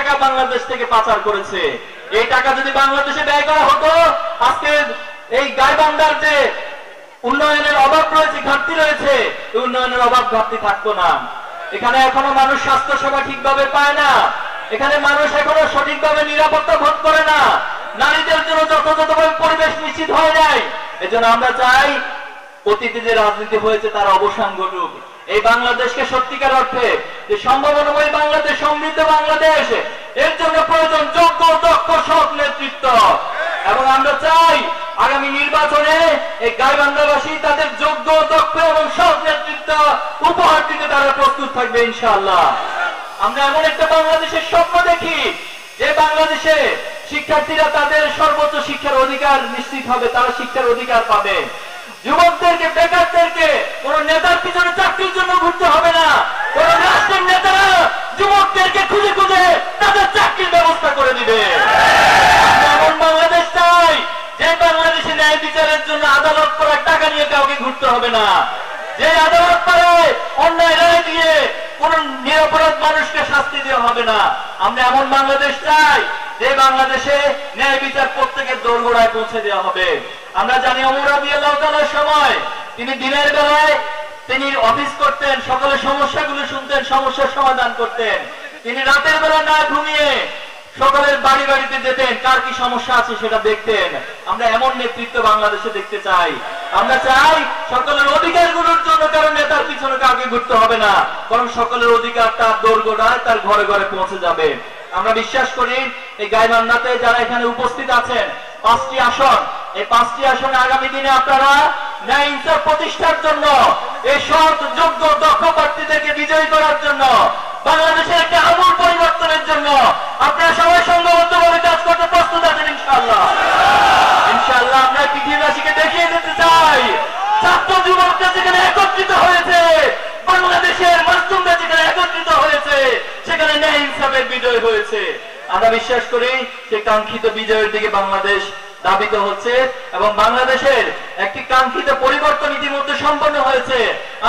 টাকা বাংলাদেশ থেকে পাচার করেছে। এই টাকা যদি বাংলাদেশে ব্যয় করা হতো, আজকে এই গাইবান্ধার যে উন্নয়নের অভাব রয়েছে, ঘাটতি রয়েছে, এই উন্নয়নের অভাব ঘাটতি থাকতো না। এখানে এখনো মানুষ স্বাস্থ্য সেবা ঠিকভাবে পায় না, এখানে মানুষ এখনো সঠিকভাবে নিরাপত্তা বোধ করে না, নারীদের জন্য যথাযথভাবে পরিবেশ নিশ্চিত হয় নাই। এজন্য আমরা চাই অতীতে যে রাজনীতি হয়েছে তার অবসান ঘটুক। এই বাংলাদেশকে সত্যিকার অর্থে যে সম্ভাবনাময় বাংলাদেশ, সমৃদ্ধ বাংলাদেশ, এর জন্য প্রয়োজন যোগ্য, দক্ষ, সৎ নেতৃত্ব। এবং আমরা চাই আগামী নির্বাচনে এই গাইবান্ধাবাসী তাদের যোগ্য, দক্ষ এবং সৎ নেতৃত্ব উপহার দিতে তারা প্রস্তুত থাকবে ইনশাআল্লাহ। আমরা এমন একটা বাংলাদেশের স্বপ্ন দেখি যে বাংলাদেশে শিক্ষার্থীরা তাদের সর্বোচ্চ শিক্ষার অধিকার নিশ্চিত হবে, তারা শিক্ষার অধিকার পাবে। যুবকদেরকে, বেকারদেরকে কোন নেতার পিছনে চাকরির জন্য ঘুরতে হবে না, কোন রাষ্ট্রের নেতারা যুবকদেরকে খুঁজে খুঁজে তাদের চাকরির ব্যবস্থা করে দিবে। আমরা এমন বাংলাদেশ চাই যে বাংলাদেশে ন্যায় বিচারের জন্য আদালত করার টাকা নিয়ে কাউকে ঘুরতে হবে না, যে আদালত পাড়ায় অন্যায় রায় দিয়ে কোন নিরপরাধ মানুষকে শাস্তি দেওয়া হবে না। আমরা এমন বাংলাদেশ চাই যে বাংলাদেশে ন্যায় বিচার প্রত্যেকের দোরগোড়ায় পৌঁছে দেওয়া হবে। আমরা জানি ওমর রাদিয়াল্লাহু তাআলার সময় তিনি দিনের বেলায় তিনি অফিস করতেন, সকলের সমস্যাগুলো শুনতেন, সমস্যার সমাধান করতেন। তিনি রাতের বেলা না ঘুমিয়ে সকলের বাড়ি বাড়িতে যেতেন, কার কি সমস্যা আছে সেটা দেখতেন। আমরা এমন নেতৃত্ব বাংলাদেশে দেখতে চাই। আমরা চাই সকলের অধিকারগুলোর জন্য কারণ নেতার পিছনে কাউকে ঘুরতে হবে না, বরং সকলের অধিকার তার দোরগোড়ায়, তার ঘরে ঘরে পৌঁছে যাবে। আমরা বিশ্বাস করি এই গাইবান্ধাতে যারা এখানে উপস্থিত আছেন, 5টি আসন, এই 5টি আসনে আগামী দিনে আপনারা ন্যায় ইনসাফ প্রতিষ্ঠার জন্য, এই সৎ, যোগ্য, দক্ষ প্রার্থীদেরকে বিজয়ী করার জন্য, বাংলাদেশের একটা আমূল পরিবর্তনের জন্য আপনারা সবাই সংঘবদ্ধভাবে কাজ করতে প্রস্তুত আছেন ইনশাআল্লাহ। ইনশাআল্লাহ আমরা পৃথিবীবাসীকে দেখিয়ে দিতে চাই ছাত্র যুবকরা যেখানে একত্রিত হয়েছে, বাংলাদেশের মাসুমরা যেখানে একত্রিত হয়েছে, সেখানে ন্যায় ইনসাফের বিজয় হয়েছে। আমরা বিশ্বাস করি সেই কাঙ্ক্ষিত বিজয়ের দিকে বাংলাদেশ ধাবিত হচ্ছে এবং বাংলাদেশের একটি কাঙ্ক্ষিত পরিবর্তন ইতিমধ্যে সম্পন্ন হয়েছে।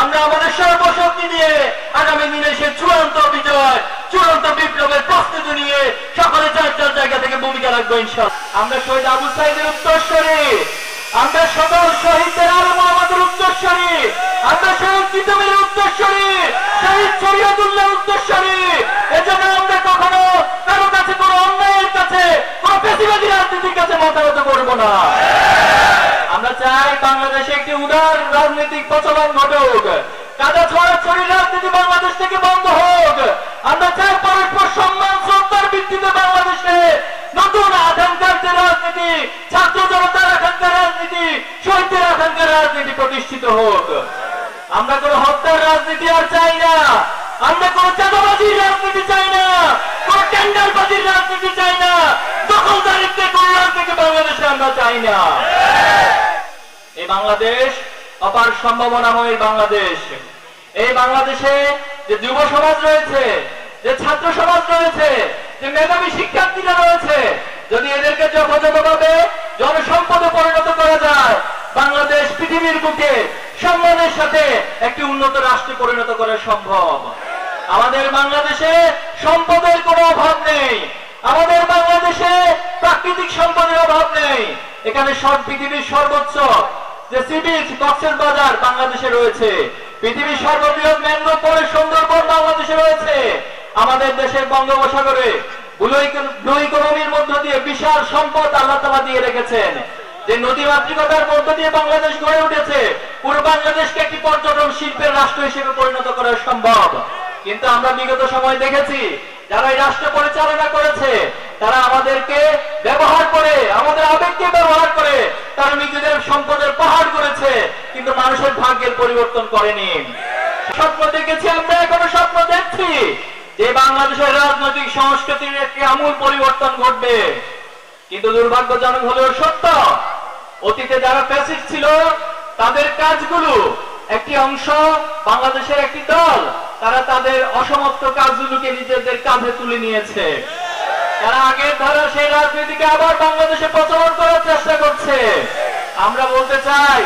আমরা আমাদের সর্বশক্তি দিয়ে আগামী দিনে সে চূড়ান্ত বিজয়, চূড়ান্ত বিপ্লবের প্রস্তুতি নিয়ে সকলে যার যার জায়গা থেকে ভূমিকা রাখবো ইনশাআল্লাহ। আমরা শহীদ আবু সাঈদের উত্তরসূরি, আমরা সকল শহীদদের আলম আমাদের উত্তরসূরি, আমরা শহীদ জিতমের উত্তরসূরি, শহীদ শরীয়তুল্লাহ উত্তরসূরি। এজন্য আমরা কখনো কারো কাছে, কোনো অন্যায়ের কাছে, কোনো ফ্যাসিবাদী রাজনীতির কাছে মাথা নত করবো না। আমরা চাই বাংলাদেশে একটি উদার রাজনৈতিক প্রচলন ঘটুক, কাদা ছড়াছড়ি রাজনীতি বাংলাদেশ থেকে বন্ধ হোক। আমরা চাই পরস্পর সম্মান, শ্রদ্ধার ভিত্তিতে বাংলাদেশে নতুন আকাঙ্ক্ষার যে রাজনীতি, ছাত্র জনতার আকাঙ্ক্ষার রাজনীতি, শহীদদের আকাঙ্ক্ষার রাজনীতি প্রতিষ্ঠিত হোক। আমরা কোন হত্যার রাজনীতি আর চাই না, আমরা কোন চাঁদাবাজির রাজনীতি চাই না, কোন টেন্ডারবাজির রাজনীতি চাই না, দখলদারিত্বের কোন রাজনীতি বাংলাদেশে আমরা চাই না। এই বাংলাদেশ অপার সম্ভাবনাময় বাংলাদেশ। এই বাংলাদেশে যে যুব সমাজ রয়েছে, যে ছাত্র সমাজ রয়েছে, যে মেধাবী শিক্ষার্থীরা রয়েছে, যদি এদেরকে যথাযথভাবে জনসম্পদে পরিণত করা যায়, বাংলাদেশ পৃথিবীর বুকে সম্মানের সাথে একটি উন্নত রাষ্ট্রে পরিণত করা সম্ভব। আমাদের বাংলাদেশে সম্পদের কোনো অভাব নেই, আমাদের বাংলাদেশে প্রাকৃতিক সম্পদের অভাব নেই। এখানে পৃথিবীর সর্বোচ্চ যে সি বিচ কক্সবাজার বাংলাদেশে রয়েছে, পৃথিবীর সর্ববৃহৎ ম্যানগ্রোভ ফরেস্ট সুন্দরবন বাংলাদেশে রয়েছে। আমাদের দেশের বঙ্গোপসাগরে ব্লু ইকোনমির মধ্য দিয়ে বিশাল সম্পদ আল্লাহ তাআলা দিয়ে রেখেছেন। যে নদী মাতৃকতার মধ্য দিয়ে বাংলাদেশ গড়ে উঠেছে, পুরো বাংলাদেশকে একটি পর্যটন শিল্পের রাষ্ট্র হিসেবে পরিণত করা সম্ভব। কিন্তু আমরা বিগত সময় দেখেছি যারা এই রাষ্ট্র পরিচালনা করেছে, তারা আমাদেরকে ব্যবহার করে, আমাদের আবেগকে ব্যবহার করে তারা নিজেদের সম্পদের পাহাড় করেছে, কিন্তু মানুষের ভাগ্যের পরিবর্তন করেনি। স্বপ্ন দেখেছি, আমরা এখনো স্বপ্ন দেখছি যে বাংলাদেশের রাজনৈতিক সংস্কৃতির একটি আমূল পরিবর্তন ঘটবে। কিন্তু দুর্ভাগ্যজনক হলেও সত্য, অতীতে যারা ফ্যাসিস্ট ছিল তাদের কাজগুলো একটি অংশ, বাংলাদেশের একটি দল, তারা তাদের অসমাপ্ত কাজগুলোকে নিজেদের কাঁধে তুলে নিয়েছে। তারা আগের ধারা সেই রাজনীতিকে আবার বাংলাদেশে প্রচলন করার চেষ্টা করছে। আমরা বলতে চাই